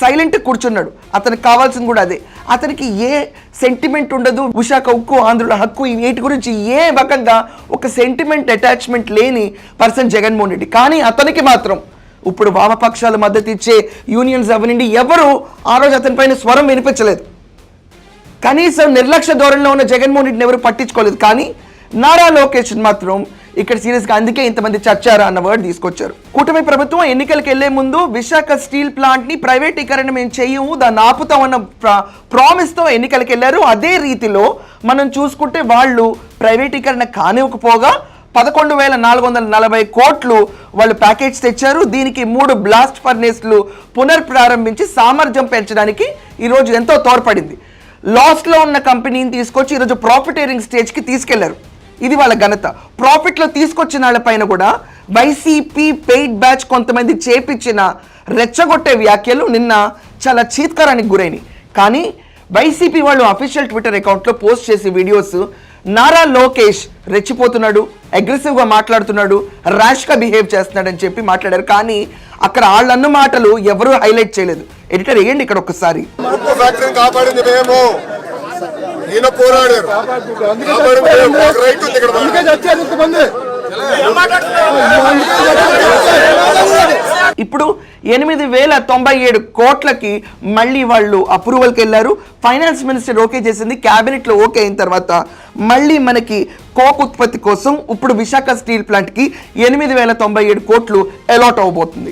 Silent కూర్చున్నాడు. అతనికి కావాల్సింది కూడా అదే. అతనికి ఏ సెంటిమెంట్ ఉండదు. విశాఖ ఉక్కు, ఆంధ్రుల హక్కు, వీటి గురించి ఏ రకంగా ఒక సెంటిమెంట్ అటాచ్మెంట్ లేని పర్సన్ జగన్మోహన్ రెడ్డి. కానీ అతనికి మాత్రం ఇప్పుడు వామపక్షాలు మద్దతు ఇచ్చే యూనియన్స్ అవనండి, ఎవరు ఆ రోజు అతనిపైన స్వరం వినిపించలేదు. కనీసం నిర్లక్ష్య ధోరణిలో ఉన్న జగన్మోహన్ రెడ్డిని ఎవరు పట్టించుకోలేదు. కానీ నారా లోకేష్ మాత్రం ఇక్కడ సీరియస్గా అందుకే ఇంతమంది చచ్చారా అన్న వర్డ్ తీసుకొచ్చారు. కూటమి ప్రభుత్వం ఎన్నికలకు వెళ్లే ముందు విశాఖ స్టీల్ ప్లాంట్ని ప్రైవేటీకరణ మేము చేయము, దాన్ని ఆపుతాం అన్న ప్రామిస్తో ఎన్నికలకు వెళ్ళారు. అదే రీతిలో మనం చూసుకుంటే వాళ్ళు ప్రైవేటీకరణ కానివ్వకపోగా 11,440 కోట్లు వాళ్ళు ప్యాకేజ్ తెచ్చారు. దీనికి 3 బ్లాస్ట్ ఫర్నేస్లు పునర్ప్రారంభించి సామర్థ్యం పెంచడానికి ఈరోజు ఎంతో తోడ్పడింది. లాస్లో ఉన్న కంపెనీని తీసుకొచ్చి ఈరోజు ప్రాఫిటేరింగ్ స్టేజ్కి తీసుకెళ్లారు. ఇది వాళ్ళ ఘనత. ప్రాఫిట్లో తీసుకొచ్చిన వాళ్ళపైన కూడా వైసీపీ పెయిడ్ బ్యాచ్ కొంతమంది చేపించిన రెచ్చగొట్టే వ్యాఖ్యలు నిన్న చాలా చీత్కారానికి గురైనాయి. కానీ వైసీపీ వాళ్ళు అఫీషియల్ ట్విట్టర్ అకౌంట్లో పోస్ట్ చేసే వీడియోస్ నారా లోకేష్ రెచ్చిపోతున్నాడు, అగ్రెసివ్గా మాట్లాడుతున్నాడు, ర్యాష్గా బిహేవ్ చేస్తున్నాడు అని చెప్పి మాట్లాడారు. కానీ అక్కడ వాళ్ళన్న మాటలు ఎవరూ హైలైట్ చేయలేదు. ఎడిటర్ వేయండి ఇక్కడ ఒక్కసారి. ఇప్పుడు 8,097 కోట్లకి మళ్ళీ వాళ్ళు అప్రూవల్కి వెళ్ళారు. ఫైనాన్స్ మినిస్టర్ ఓకే చేసింది, క్యాబినెట్లో ఓకే అయిన తర్వాత మళ్ళీ మనకి కోక్ ఉత్పత్తి కోసం ఇప్పుడు విశాఖ స్టీల్ ప్లాంట్కి 8,097 కోట్లు అలాట్ అవబోతుంది.